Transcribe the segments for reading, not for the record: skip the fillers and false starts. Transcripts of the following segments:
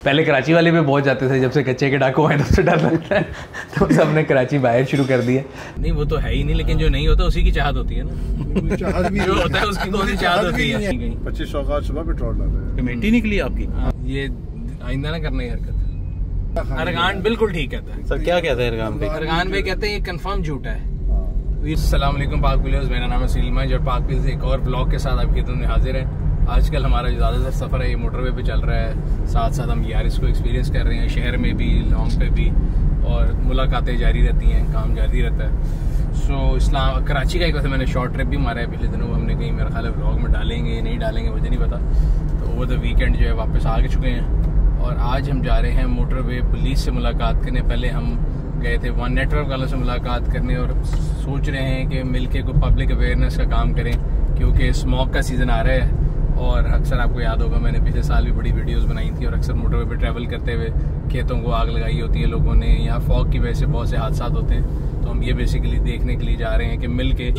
पहले कराची वाले भी पहुंच जाते थे, जब से कच्चे के डाकू आए तब से डर लगता है तो सबने कराची बाहर शुरू कर दिया। नहीं वो तो है ही नहीं, लेकिन जो नहीं होता उसी की चाहत होती है ना। चाहत भी जो होता है उसकी कौन सी चाहत होती है। 2500 का सुबह पेट्रोल डाला है, कमेटी निकली आपकी। ये आइंदा ना करना हरकत। अरगान बिल्कुल ठीक कहता है। सर क्या कहते हैं अरगान भाई? अरगान भाई कहते हैं ये कंफर्म झूठा है। अस्सलाम वालेकुम पाक व्यूअर्स, मेरा नाम है सलीम और पाक व्यूअर्स से एक और ब्लॉग के साथ आपकी खिदमत में हाजिर है। आजकल हमारा जो ज़्यादातर सफ़र है ये मोटरवे पे चल रहा है, साथ साथ हम यारिस को एक्सपीरियंस कर रहे हैं, शहर में भी लॉन्ग पे भी, और मुलाकातें जारी रहती हैं, काम जारी रहता है। सो कराची का एक वैसे मैंने शॉर्ट ट्रिप भी मारा है पिछले दिनों। हमने कहीं मेरा ख्याल है ब्लॉग में डालेंगे नहीं डालेंगे मुझे नहीं पता। तो ओवर द वीकेंड जो है वापस आ चुके हैं और आज हम जा रहे हैं मोटरवे पुलिस से मुलाकात करने। पहले हम गए थे वन नेटवर्क वालों से मुलाकात करने और सोच रहे हैं कि मिलके कोई पब्लिक अवेयरनेस का काम करें, क्योंकि स्मॉग का सीज़न आ रहा है। और अक्सर आपको याद होगा मैंने पिछले साल भी बड़ी वीडियोस बनाई थी, और अक्सर मोटरवे पे ट्रैवल करते हुए खेतों को आग लगाई होती है लोगों ने, यहाँ फॉग की वजह से बहुत से हादसा होते हैं। तो हम ये बेसिकली देखने के लिए जा रहे हैं कि मिल के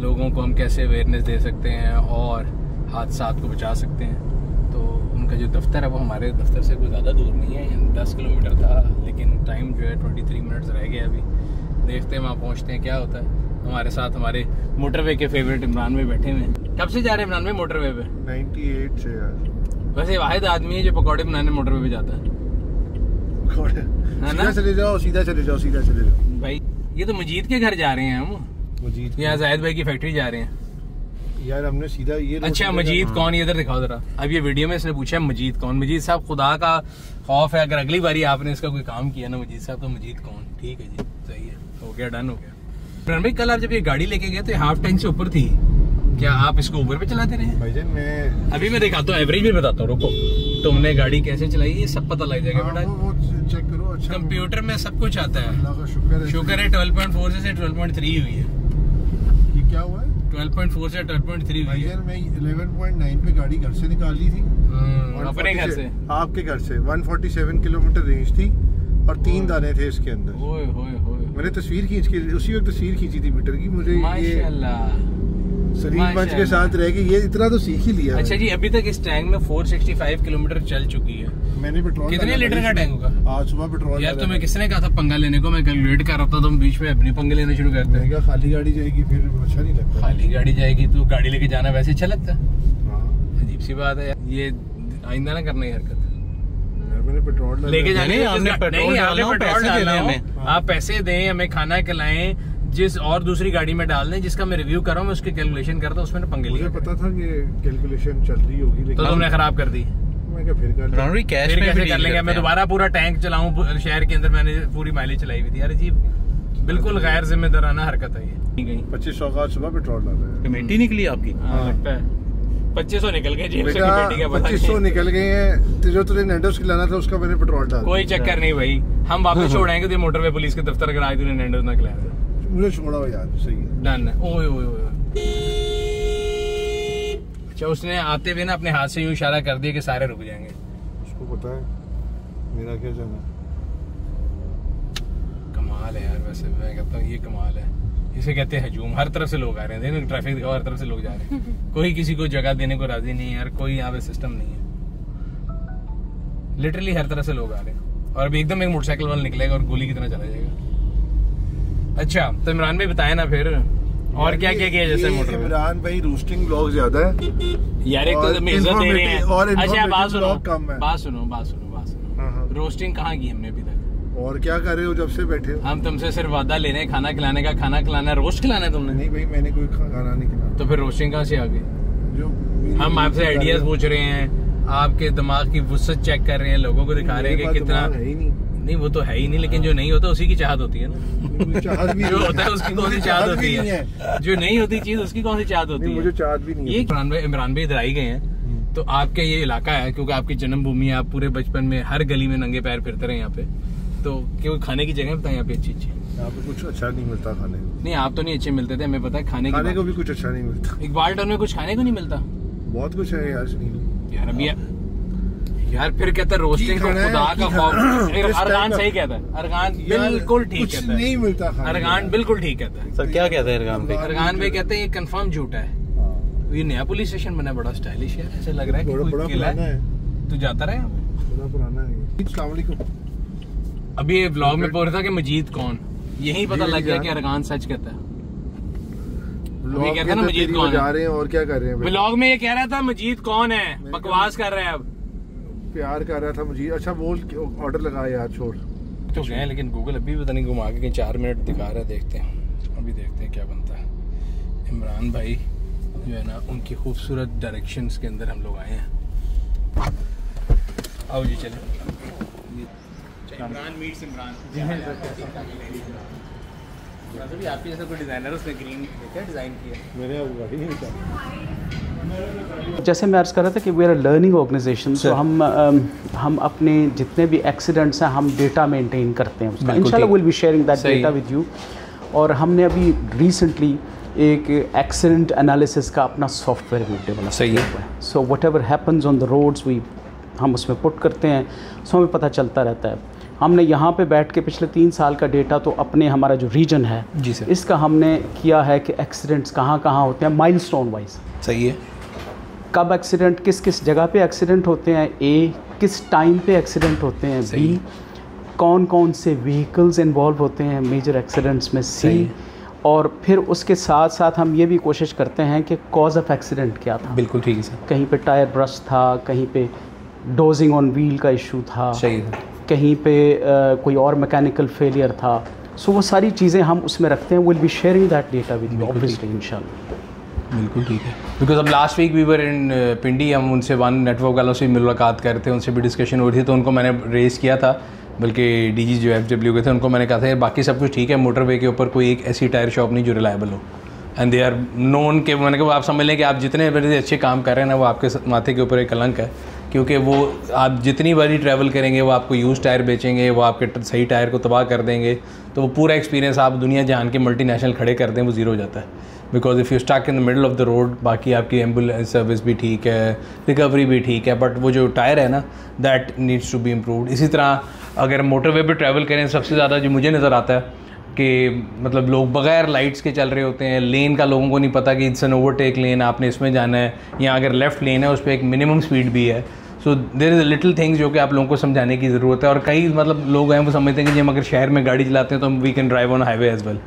लोगों को हम कैसे अवेयरनेस दे सकते हैं और हादसा को बचा सकते हैं। तो उनका जो दफ्तर है वो हमारे दफ्तर से कोई ज़्यादा दूर नहीं है, 10 किलोमीटर था, लेकिन टाइम जो है 23 मिनट्स रह गया अभी। देखते हैं वहाँ पहुँचते हैं क्या होता है। हमारे साथ हमारे मोटरवे के फेवरेट इमरान भाई बैठे हुए हैं। कब से जा रहे हैं इमरान भाई मोटरवे पे? 98 से यार। वैसे वाहिद आदमी है जो पकौड़े बनाने मोटरवे पे जाता है। सीधा चले जाओ, सीधा चले जाओ, सीधा चले जाओ। भाई ये तो मजीद के घर जा रहे हैं हम, मजीद यहाँ जाहिद भाई की फैक्ट्री जा रहे हैं यार। हमने सीधा ये अच्छा मजीद कौन, ये इधर दिखाओ जरा। अब ये वीडियो में इसने पूछा है मजीद कौन। मजीद साहब खुदा का खौफ है, अगर अगली बारी आपने इसका कोई काम किया ना मजीद साहब, तो मजीद कौन। ठीक है जी, सही है, हो गया, डन हो गया। भाई कल आप जब ये गाड़ी लेके गए तो हाफ टैंक से ऊपर थी, क्या आप इसको ऊपर पे चलाते रहे? भाईजान मैं अभी मैं दिखाता हूँ, एवरेज भी बताता हूँ, रुको। तुमने गाड़ी कैसे चलाई ये सब पता लग जाएगा बेटा, वो चेक करो। अच्छा कंप्यूटर में सब कुछ आता है। अल्लाह का शुक्र है 12.4 से 12.3 हुई है। ये क्या हुआ है? 12.4 से 12.3 हुई है। मैं 11.9 पे गाड़ी घर से निकाली थी, अपने घर से, आपके घर से। 147 किलोमीटर रेंज थी और 3 दाने थे इसके अंदर। ओए होए होए, मैंने तस्वीर खींच के उसी वक्त तस्वीर खींची थी मीटर की। मुझे माशाल्लाह सलीम मंच के साथ रह के ये इतना तो सीख ही लिया। अच्छा जी, अभी तक इस टैंक में 465 किलोमीटर चल चुकी है। मैंने पेट्रोल कितने लीटर का टैंक होगा? आज सुबह पेट्रोल यार तुम्हें किसने कहा था पंगा लेने को? मैं कैलकुलेट कर रहा था, तुम बीच में अपनी पंगे लेने शुरू करते हैं। खाली गाड़ी जाएगी फिर अच्छा नहीं लगता। खाली गाड़ी जाएगी तो गाड़ी लेके जाना वैसे अच्छा लगता है? अजीब सी बात है यार, ये आइंदा ना करना ही हरकत। मैंने पेट्रोल लेके जाने, आप पैसे दें, हमें खाना खिलाएं, जिस और दूसरी गाड़ी में डाल दें जिसका मैं रिव्यू कर रहा हूँ, मैं उसकी कैलकुलेशन करता हूँ, उसमें पंगे लिए। मुझे पता था कि कैलकुलेशन चल रही होगी, लेकिन तो तुमने खराब कर दी। मैं क्या फिर कैसे कर लेंगे? मैं दोबारा पूरा टैंक चलाऊं शहर के अंदर, मैंने पूरी माइलेज चलाई हुई थी यार। अजीब, बिल्कुल गैर जिम्मेदाराना हरकत है ये। 2500 का सुबह पेट्रोल डाला है, कमेटी निकली आपकी। लगता है 2500 निकल गए जेब से, कमेटी का पता 2500 निकल गए हैं। जो तुझे नैंडोस खिलाना था उसका मैंने पेट्रोल डाला। कोई चक्कर नहीं भाई, हम वापस छोड़ाएंगे तो मोटरवे पुलिस के दफ्तर अगर आज तूने नैंडोस ना खिलाया। मुझे छोड़ा हो यार, सही है, डन। ओए ओए ओए, अच्छा उसने आते हुए ना अपने हाथ से यूं इशारा कर दिया कि सारे रुक जाएंगे। उसको पता है मेरा क्या जाना। कमाल है यार, वैसे मैं कहता हूँ ये कमाल है। इसे कहते हैं हजूम। हर तरफ से लोग आ रहे हैं, देखो ट्रैफिक दिखाओ, हर तरफ से लोग जा रहे हैं। कोई किसी को जगह देने को राजी नहीं है यार, कोई यहाँ पे सिस्टम नहीं है। लिटरली हर तरफ से लोग आ रहे हैं, और अभी एकदम एक मोटरसाइकिल वाला निकलेगा और गोली की तरह चला जाएगा। अच्छा तो इमरान भाई बताए ना फिर और क्या क्या किया जैसे मोटर। इमरान भाई रोस्टिंग ब्लॉग ज्यादा है यार, एक तो इज्जत दे रहे हैं। अच्छा बात सुनो, बात सुनो। रोस्टिंग कहाँ की हमने अभी तक? और क्या कर रहे हो जब से बैठे हो? हम तुमसे सिर्फ वादा ले रहे हैं खाना खिलाने का। खाना खिलाना है, रोस्ट खिलाना है तुमने? नहीं भाई, मैंने कोई खाना नहीं खिलाया। तो फिर रोस्टिंग कहाँ से आ गई? जो हम आपसे आइडियाज पूछ रहे हैं, आपके दिमाग की वुसअत चेक कर रहे हैं, लोगों को दिखा रहे हैं कि कितना। नहीं वो तो है ही नहीं, लेकिन जो नहीं होता उसी की चाहत होती है ना। जो होता है उसकी कौन सी चाहत होती है? जो नहीं होती चीज उसकी कौन सी चाहत होती है? मुझे चाहत भी नहीं है। ये इमरान भाई इधर आई गए हैं, तो आपके ये इलाका है, क्योंकि आपकी जन्मभूमि है, आप पूरे बचपन में हर गली में नंगे पैर फिरते रहे यहाँ पे, तो क्यों खाने की जगह बताए यहाँ पे अच्छी अच्छी? यहाँ पे कुछ अच्छा नहीं मिलता खाने को। नहीं आप तो नहीं अच्छे मिलते थे, हमें पता है। खाने को भी कुछ अच्छा नहीं मिलता। इकबाल टाउन में कुछ खाने को नहीं मिलता? बहुत कुछ है यार सुनील। यार अभी यार फिर कहता है रोस्टिंग को खुदा का खौफ। अरगान सही कहता है, अरगान बिल्कुल ठीक कहता है, नहीं मिलता। अरगान बिल्कुल ठीक कहता है। सर क्या कहते हैं अरगान भाई? अरगान भाई कहते हैं ये कंफर्म झूठा है। ये नया पुलिस स्टेशन बना, बड़ा स्टाइलिश है, ऐसा लग रहा है कि कोई किला है। तू जाता रहा है? बड़ा पुराना है। अस्सलाम वालेकुम। अभी ये व्लॉग में बोल रहा था कि मजीद कौन, यही पता लग गया कि अरकान सच कहता है। व्लॉग कहता ना मजीद कौन जा रहे हैं और क्या कर रहे हैं? व्लॉग में ये कह रहा था मजीद कौन है, बकवास कर रहे हैं। अब प्यार कर रहा था मुझे। अच्छा बोल, ऑर्डर लगा यार, छोड़ तो गए, लेकिन गूगल अभी पता नहीं घुमा के 4 मिनट दिखा रहा है। देखते हैं, अभी देखते हैं क्या बनता है। इमरान भाई जो है ना, उनकी खूबसूरत डायरेक्शंस के अंदर हम लोग आए हैं। आओ जी चलो। इमरान मीट्स इमरान। भी आपके जैसा कोई डिजाइनर उसने ग्रीन क्या डिजाइन किया? मेरे गाड़ी नहीं निकाली। जैसे मैं अर्ज़ कर रहा था कि वी आर लर्निंग ऑर्गेनाइजेशन, तो हम अपने जितने भी एक्सीडेंट्स हैं हम डेटा मेंटेन करते हैं उसका। इंशाल्लाह will be sharing that data with you. और हमने अभी रिसेंटली एक एक्सीडेंट एनालिसिस का अपना सॉफ्टवेयर भी डेवलप किया हुआ है। So whatever happens on the roads हम उसमें पुट करते हैं, सो हमें पता चलता रहता है। हमने यहाँ पे बैठ के पिछले 3 साल का डेटा तो अपने हमारा जो रीजन है जी सर, इसका हमने किया है कि एक्सीडेंट्स कहाँ कहाँ होते हैं माइलस्टोन वाइज। सही है। कब एक्सीडेंट, किस किस जगह पे एक्सीडेंट होते हैं, ए किस टाइम पे एक्सीडेंट होते हैं, बी कौन कौन से व्हीकल्स इन्वॉल्व होते हैं मेजर एक्सीडेंट्स में, सी और फिर उसके साथ साथ हम ये भी कोशिश करते हैं कि कॉज ऑफ एक्सीडेंट क्या था। बिल्कुल ठीक है सर। कहीं पे टायर ब्रस्ट था, कहीं पे डोजिंग ऑन व्हील का इशू था, सही है। कहीं पे कोई और मैकेनिकल फेलियर था। सो वो सारी चीज़ें हम उसमें रखते हैं। Will be sharing that data with you obviously इंशाल्लाह। बिल्कुल ठीक है। बिकॉज अब लास्ट वीक वी वर इन पिंडी, हम उनसे वन नेटवर्क वालों से मुलाकात कर रहे थे, उनसे भी डिस्कशन हो रही थी, तो उनको मैंने रेज़ किया था, बल्कि डीजी जो FW के थे उनको मैंने कहा था यार बाकी सब कुछ ठीक है, मोटरवे के ऊपर कोई एक ऐसी टायर शॉप नहीं जो रिलायबल हो, एंड दे आर नोन के। मैंने कहा आप समझ लें कि आप जितने बड़े अच्छे काम कर रहे हैं ना, वो आपके माथे के ऊपर एक कलंक है, क्योंकि वो आप जितनी बारी ट्रैवल करेंगे वो आपको यूज़ टायर बेचेंगे, वो आपके सही टायर को तबाह कर देंगे, तो वो पूरा एक्सपीरियंस आप दुनिया जहान के मल्टीनेशनल खड़े कर दें वो ज़ीरो हो जाता है। Because if you stuck in the middle of the road, बाकी आपकी एम्बुलेंस सर्विस भी ठीक है, रिकवरी भी ठीक है, बट वो जो टायर है ना, that needs to be improved. इसी तरह अगर मोटरवे पे ट्रैवल करें, सबसे ज़्यादा जो मुझे नज़र आता है कि मतलब लोग बगैर लाइट्स के चल रहे होते हैं, लेन का लोगों को नहीं पता कि इट्स एन ओवरटेक लेन, आपने इसमें जाना है, या अगर लेफ़्ट लेन है उस पर एक मिनिमम स्पीड भी है। So there is little things जो कि आप लोगों को समझाने की ज़रूरत है। और कई मतलब लोग हैं वो समझते हैं कि जब हम अगर शहर में गाड़ी चलाते हैं तो we can drive on highway as well.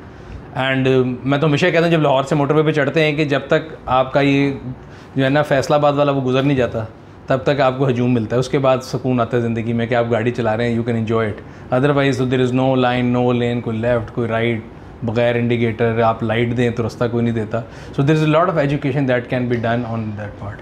And मैं तो हमेशा कहता हूँ जब लाहौर से मोटरवे पे चढ़ते हैं कि जब तक आपका ये जो है ना फैसलाबाद वाला वो गुजर नहीं जाता, तब तक आपको हजूम मिलता है, उसके बाद सुकून आता है ज़िंदगी में कि आप गाड़ी चला रहे हैं, you can enjoy it. Otherwise there is no line, no lane, कोई लेफ़्ट कोई राइट, बगैर इंडिकेटर आप लाइट दें तो रास्ता कोई नहीं देता। So there is a lot of education that can be done on that part.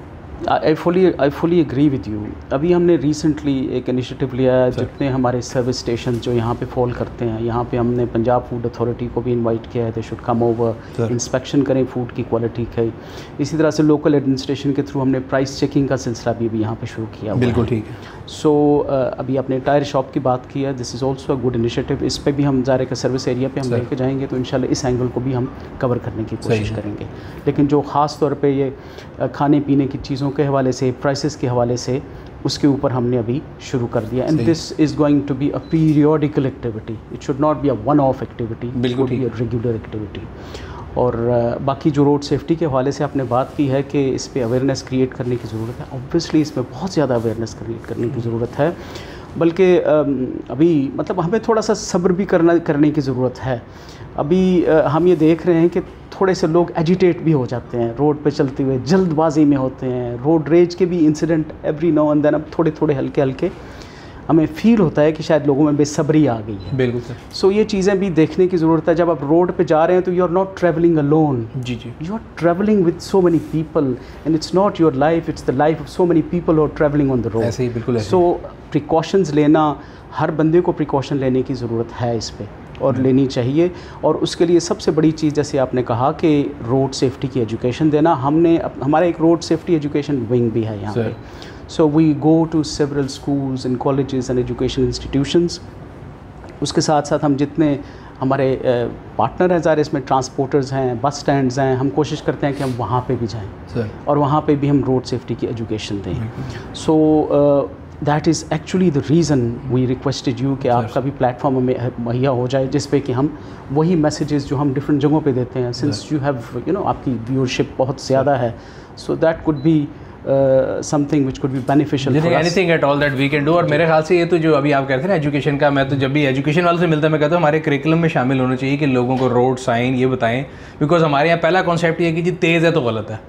I fully agree with you. अभी हमने रिसेंटली एक इनिशिएटिव लिया है, जितने हमारे सर्विस स्टेशन जो यहाँ पे फॉल करते हैं, यहाँ पे हमने पंजाब फूड अथॉरिटी को भी इनवाइट किया है, they should come over, inspection करें फूड की क्वालिटी का। इसी तरह से लोकल एडमिनिस्ट्रेशन के थ्रू हमने प्राइस चेकिंग का सिलसिला भी यहाँ पे शुरू किया। बिल्कुल ठीक है। सो अभी आपने टायर शॉप की बात की है, this is also a good initiative. इस पर भी हम ज़ाहिर का सर्विस एरिया पे हम लेके जाएंगे, तो इंशाल्लाह इस एंगल को भी हम कवर करने की कोशिश करेंगे। लेकिन जो ख़ास तौर पे ये खाने पीने की चीज़ों के हवाले से, प्राइसेस के हवाले से, उसके ऊपर हमने अभी शुरू कर दिया। And this is going to be a periodical activity, it should not be a one off activity, बिल्कुल बी अ रेगुलर एक्टिविटी। और बाकी जो रोड सेफ्टी के हवाले से आपने बात की है कि इस पर अवेयरनेस क्रिएट करने की ज़रूरत है, ऑब्वियसली इसमें बहुत ज़्यादा अवेयरनेस क्रिएट करने की ज़रूरत है, बल्कि अभी मतलब हमें थोड़ा सा सब्र भी करने की ज़रूरत है। अभी हम ये देख रहे हैं कि थोड़े से लोग एजिटेट भी हो जाते हैं रोड पे चलते हुए, जल्दबाजी में होते हैं, रोड रेज के भी incident every now and then अब थोड़े थोड़े हल्के हल्के हमें फील होता है कि शायद लोगों में बेसब्री आ गई है। बिल्कुल सर। सो ये चीज़ें भी देखने की ज़रूरत है। जब आप रोड पे जा रहे हैं तो you are not travelling alone, जी जी, you are travelling with so many people and it's not your life, it's the life of so many people who are travelling on the road. ऐसे ही बिल्कुल ऐसे। सो प्रिकॉशंस लेना, हर बंदे को precaution लेने की ज़रूरत है इस पर, और लेनी चाहिए। और उसके लिए सबसे बड़ी चीज़ जैसे आपने कहा कि रोड सेफ्टी की एजुकेशन देना, हमारा एक रोड सेफ्टी एजुकेशन विंग भी है यहाँ पे। So we go to several schools and colleges and education institutions. उसके साथ साथ हम जितने हमारे पार्टनर हैं, ज़ाहिर इसमें ट्रांसपोर्टर्स हैं, बस स्टैंड्स हैं, हम कोशिश करते हैं कि हम वहाँ पे भी जाएं और वहाँ पे भी हम रोड सेफ्टी की एजुकेशन दें। So that is actually the reason we requested you कि आपका भी प्लेटफॉर्म हमें मुहैया हो जाए, जिस पे कि हम वही मैसेजेस जो हम डिफरेंट जगहों पे देते हैं, सिंस यू हैव आपकी व्यूअरशिप बहुत ज़्यादा है, so that could be something which could be beneficial for us. Anything at all that we can do. और मेरे ख्याल से ये तो जो अभी आप कहते हैं ना एजुकेशन का, मैं तो जब भी एजुकेशन वालों से मिलता है मैं कहता हूँ हमारे करिकुलम में शामिल होना चाहिए कि लोगों को रोड साइन ये बताएं, बिकॉज हमारे यहाँ पहला कॉन्सेप्ट ये है कि जी तेज़ है तो गलत है,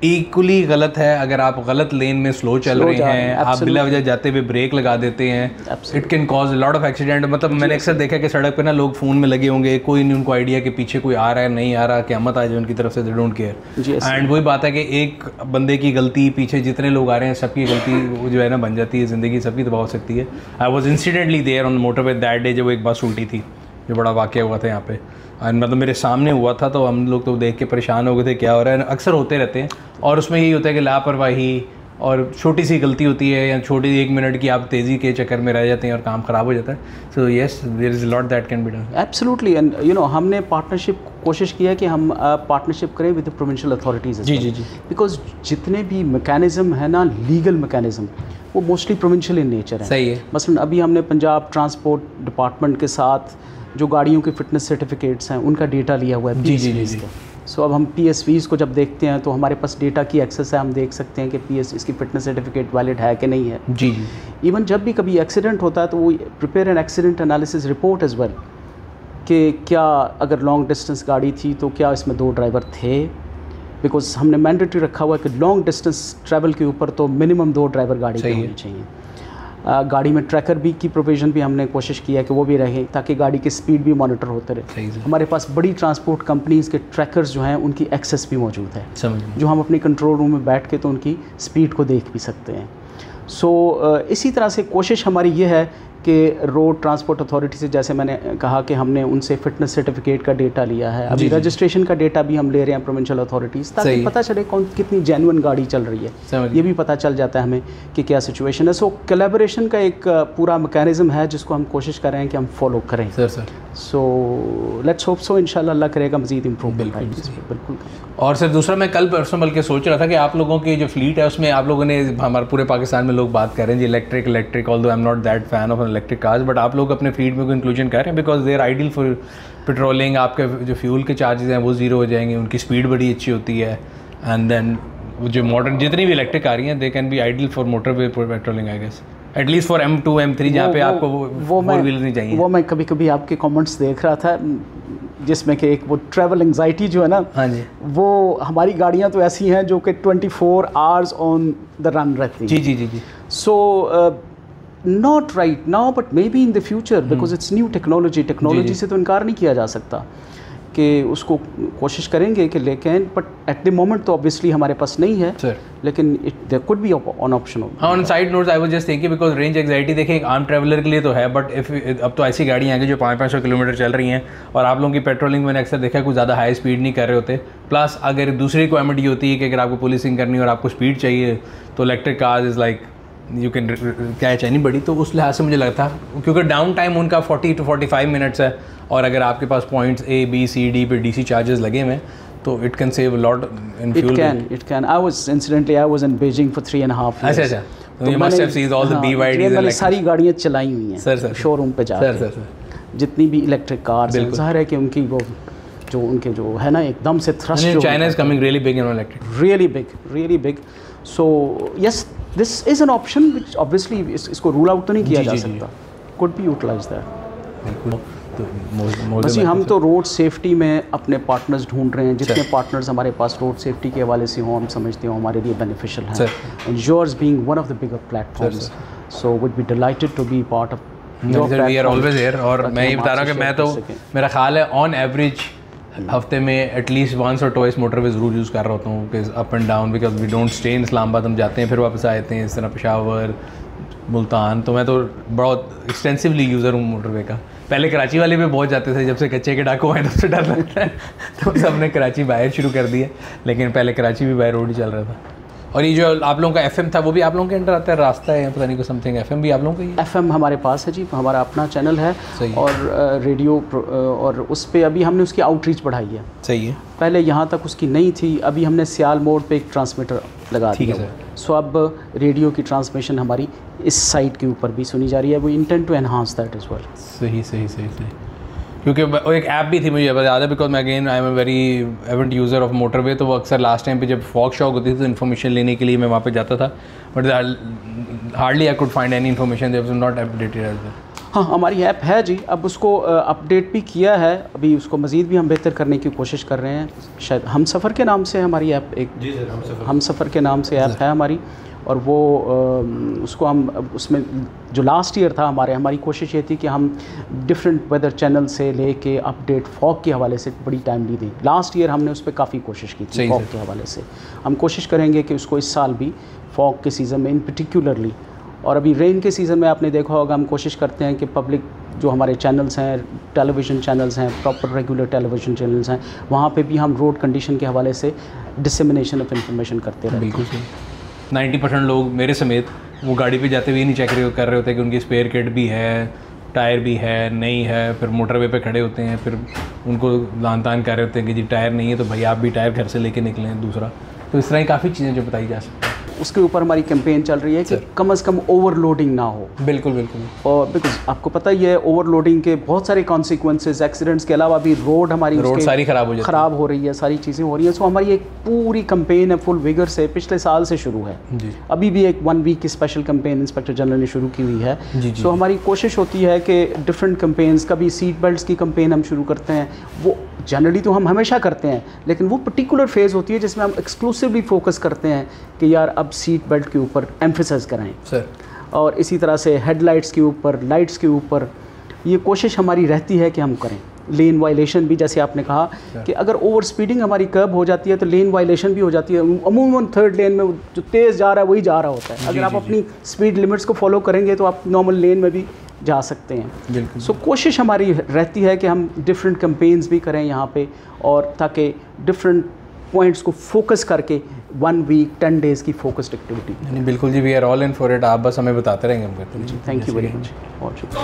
इक्वली गलत है। अगर आप गलत लेन में स्लो चल रहे हैं, आप बिला वजह जाते हुए ब्रेक लगा देते हैं, it can cause lot of accident. मतलब मैंने अक्सर देखा कि सड़क पे ना लोग फ़ोन में लगे होंगे, कोई नहीं उनको आइडिया कि पीछे कोई आ रहा है नहीं आ रहा, क़यामत आ जाए उनकी तरफ से, दे डोंट केयर। एंड वही बात है कि एक बंदे की गलती, पीछे जितने लोग आ रहे हैं सबकी गलती जो है ना बन जाती है, ज़िंदगी सबकी तबाह हो सकती है। I was incidentally there on motorway that day जब एक बस उल्टी थी, जो बड़ा वाक़या हुआ था यहाँ पे, और मतलब मेरे सामने हुआ था, तो हम लोग तो देख के परेशान हो गए थे क्या हो रहा है। अक्सर होते रहते हैं और उसमें यही होता है कि लापरवाही और छोटी सी गलती होती है या छोटी 1 मिनट की आप तेज़ी के चक्कर में रह जाते हैं और काम ख़राब हो जाता है। So yes, there is lot that can be done. Absolutely. And you know हमने पार्टनरशिप कोशिश किया कि हम पार्टनरशिप करें विद द प्रोविंशियल अथॉरिटीज़। जी जी जी। बिकॉज जितने भी मैकेनिज़्म है ना, लीगल मैकेनिज़्म, वो मोस्टली प्रोविंशियल इन नेचर है। सही है। मसलन अभी हमने पंजाब ट्रांसपोर्ट डिपार्टमेंट के साथ जो गाड़ियों के फिटनेस सर्टिफिकेट्स हैं उनका डेटा लिया हुआ है PSVs का। सो अब हम PSVs को जब देखते हैं तो हमारे पास डेटा की एक्सेस है, हम देख सकते हैं कि इसकी फिटनेस सर्टिफिकेट वैलिड है कि नहीं है। जी जी। इवन जब भी कभी एक्सीडेंट होता है तो वो prepare an accident analysis report as well, कि क्या अगर लॉन्ग डिस्टेंस गाड़ी थी तो क्या इसमें 2 ड्राइवर थे, बिकॉज हमने मैंडेटरी रखा हुआ है कि लॉन्ग डिस्टेंस ट्रैवल के ऊपर तो मिनिमम 2 ड्राइवर गाड़ी की होनी चाहिए। गाड़ी में ट्रैकर भी की प्रोविज़न भी हमने कोशिश किया कि वो भी रहे, ताकि गाड़ी की स्पीड भी मॉनिटर होते रहे। हमारे पास बड़ी ट्रांसपोर्ट कंपनीज़ के ट्रैकर्स जो हैं उनकी एक्सेस भी मौजूद है, जो हम अपने कंट्रोल रूम में बैठ के तो उनकी स्पीड को देख भी सकते हैं। सो इसी तरह से कोशिश हमारी ये है कि रोड ट्रांसपोर्ट अथॉरिटी से, जैसे मैंने कहा कि हमने उनसे फिटनेस सर्टिफिकेट का डेटा लिया है, अभी रजिस्ट्रेशन का डेटा भी हम ले रहे हैं प्रोविंशियल अथॉरिटीज़, ताकि पता चले कौन कितनी जेन्युइन गाड़ी चल रही है, ये भी पता चल जाता है हमें कि क्या सिचुएशन है। सो कोलैबोरेशन का एक पूरा मैकेनिज्म है जिसको हम कोशिश कर रहे हैं कि हम फॉलो करें। सो लेट्स होप सो, इंशाल्लाह अल्लाह करेगा मज़ीद इम्प्रूवमेंट। बिल्कुल। और सर दूसरा, मैं कल परसों बल्कि सोच रहा था कि आप लोगों की जो फ्लीट है उसमें आप लोगों ने, हमारे पूरे पाकिस्तान में लोग बात कर रहे हैं जी electric, although I am not that fan of electric cars, but आप लोग अपने फ्लीट में कोई इंक्लूजन कर रहे हैं, because they are ideal for patrolling. आपके जो फ्यूल के चार्जेस हैं वो ज़ीरो हो जाएंगे, उनकी स्पीड बड़ी अच्छी होती है, एंड देन जो मॉडर्न जितनी भी इलेक्ट्रिक आ रही हैं they can be ideal for motorway patrolling, I guess at least for M2 M3 जहाँ पे आपको वो 4 व्हीलर नहीं चाहिए। वो मैं कभी कभी आपके कमेंट्स देख रहा था जिसमें कि एक वो ट्रैवल एंजाइटी जो है ना, हाँ जी, वो हमारी गाड़ियाँ तो ऐसी हैं जो कि 24 आवर्स ऑन द रन रहती हैं। जी जी जी जी। So not right now but maybe in the future, because it's new technology से तो इनकार नहीं किया जा सकता कि उसको कोशिश करेंगे कि लेकिन, बट एट द मोमेंट तो ऑब्वियसली हमारे पास नहीं है सर, लेकिन there could be on option. हाँ, on side notes I was just thinking because range anxiety देखिए एक आम ट्रैवलर के लिए तो है, बट इफ अब तो ऐसी गाड़ियाँ हैं जो 500-500 किलोमीटर चल रही हैं और आप लोगों की पेट्रोलिंग मैंने अक्सर देखा कुछ ज़्यादा हाई स्पीड नहीं कर रहे होते। प्लस अगर दूसरी रिक्वायरमेंट ये होती है कि अगर आपको पुलिसिंग करनी और आपको स्पीड चाहिए तो electric cars is like you can catch any बड़ी। तो उस लिहाज से मुझे लगता है क्योंकि डाउन टाइम उनका 40 to 45 मिनट्स है, और अगर आपके पास points A B C D पे DC चार्जेस लगे हुए हैं तो it can save lot in fuel. It can I was in Beijing for 3.5 years। अच्छा, तो you must have seen all the BYDs। मैंने सारी गाड़ियाँ चलाई हुई हैं सर शोरूम पे जाकर, जितनी भी इलेक्ट्रिक कार्स हैं, ज़ाहिर है कि उनकी वो जो उनके जो है ना एकदम से thrust, China is coming really big in electric, really big. So yes, this is an option which obviously इसको रूल आउट तो नहीं किया जा सकता, कुड बी यूटिलाइज दैट। बिल्कुल। बस हम तो रोड सेफ्टी में अपने पार्टनर्स ढूंढ रहे हैं, जितने पार्टनर्स हमारे पास रोड सेफ्टी के हवाले से हों हम समझते हो हमारे लिए बेनिफिशियल हैं, and yours being one of the bigger platforms, so would be delighted to be part of your platform. We are always here. और मैं ये बता रहा हूँ कि मैं तो, मेरा ख्याल है ऑन एवरेज हफ्ते में एटलीस्ट वंस और ट्वाइस मोटरवे ज़रूर यूज़ कर रहा होता हूँ, कि up and down, because we don't stay in Islamabad, हम जाते हैं फिर वापस आते हैं, इस तरह पेशावर, मुल्तान, तो मैं तो बहुत एक्सटेंसिवली यूज़र हूँ मोटरवे का। पहले कराची वाले भी बहुत जाते थे, जब से कच्चे के डाकू आए तब से डर लगता है तो सबने कराची बाहर शुरू कर दिया, लेकिन पहले कराची भी बाहर रोड ही चल रहा था। और ये जो आप लोगों का FM था वो भी आप लोगों के अंडर आता है, रास्ता है पता नहीं को समथिंग, FM भी आप लोगों का ही है? FM हमारे पास है जी, हमारा अपना चैनल है और रेडियो, और उस पर अभी हमने उसकी आउटरीच बढ़ाई है। सही है। पहले यहाँ तक उसकी नहीं थी, अभी हमने सियाल मोड़ पे एक ट्रांसमीटर लगा दिया है, सो अब रेडियो की ट्रांसमिशन हमारी इस साइट के ऊपर भी सुनी जा रही है। वो intent to enhance that as well. सही। क्योंकि वो एक ऐप भी थी मुझे याद है, बिकॉज मैं again I am a very avid user of motorway, तो वो अक्सर लास्ट टाइम पे जब फॉग शॉक होती थी तो इन्फॉर्मेशन लेने के लिए मैं वहाँ पे जाता था, but hardly I could find any information, there was not updated as well. हाँ, हमारी ऐप है जी, अब उसको अपडेट भी किया है, अभी उसको मज़ीद भी हम बेहतर करने की कोशिश कर रहे हैं। शायद हम सफ़र के नाम से हमारी ऐप एक जी सर, हम सफ़र के नाम से ऐप है हमारी, और वो उसको हम उसमें जो लास्ट ईयर था हमारी कोशिश ये थी कि हम डिफरेंट वेदर चैनल से लेके अपडेट फॉग के हवाले से बड़ी टाइमली दी। लास्ट ईयर हमने उस पर काफ़ी कोशिश की थी फॉग के हवाले से। हम कोशिश करेंगे कि उसको इस साल भी फॉग के सीज़न में इन पर्टिकुलरली, और अभी रेन के सीज़न में आपने देखा होगा हम कोशिश करते हैं कि पब्लिक जो हमारे चैनल्स हैं, टेलीविज़न चैनल्स हैं, प्रॉपर रेगुलर टेलीविज़न चैनल्स हैं, वहाँ पे भी हम रोड कंडीशन के हवाले से डिसमिनेशन ऑफ इंफॉर्मेशन करते रहते हैं। बिल्कुल सही। 90% लोग मेरे समेत वो गाड़ी पे जाते हुए नहीं चेक कर रहे होते कि उनकी स्पेयर किट भी है, टायर भी है, नहीं है, फिर मोटरवे पे खड़े होते हैं, फिर उनको लान तान कर रहे होते हैं कि जी टायर नहीं है तो भाई आप भी टायर घर से लेके निकलें दूसरा। तो इस तरह की काफ़ी चीज़ें जो बताई जा सकती हैं। उसके ऊपर हमारी कैंपेन चल रही है कि कम से कम ओवरलोडिंग ना हो। बिल्कुल बिल्कुल। और बिकॉज आपको पता ही है ओवरलोडिंग के बहुत सारे कॉन्सिक्वेंसेस, एक्सीडेंट्स के अलावा भी रोड हमारी सारी ख़राब हो रही है, सारी चीज़ें हो रही हैं। सो हमारी एक पूरी कैंपेन है फुल विगर से, पिछले साल से शुरू है जी। अभी भी एक 1 वीक की स्पेशल कैंपेन इंस्पेक्टर जनरल ने शुरू की हुई है। सो हमारी कोशिश होती है कि डिफरेंट कैंपेन्स, कभी सीट बेल्ट्स की कैंपेन हम शुरू करते हैं, वो जनरली तो हम हमेशा करते हैं, लेकिन वो पर्टिकुलर फेज़ होती है जिसमें हम एक्सक्लूसिवली फोकस करते हैं कि यार अब सीट बेल्ट के ऊपर एम्फेसाइज कराएं सर। और इसी तरह से हेडलाइट्स के ऊपर, लाइट्स के ऊपर ये कोशिश हमारी रहती है कि हम करें। लेन वायलेशन भी, जैसे आपने कहा कि अगर ओवर स्पीडिंग हमारी कर्ब हो जाती है तो लेन वायलेशन भी हो जाती है। अमूमन थर्ड लेन में जो तेज़ जा रहा है वही जा रहा होता है। अगर आप अपनी स्पीड लिमिट्स को फॉलो करेंगे तो आप नॉर्मल लेन में भी जा सकते हैं। सो कोशिश हमारी रहती है कि हम डिफरेंट कैंपेन्स भी करें यहाँ पे, और ताकि डिफरेंट पॉइंट्स को फोकस करके 1 वीक 10 डेज़ की फोकस्ड एक्टिविटी। नहीं बिल्कुल जी, we are all in for it. आप बस हमें बताते रहेंगे हम करते हैं। Thank you very much. बहुत शुक्रिया।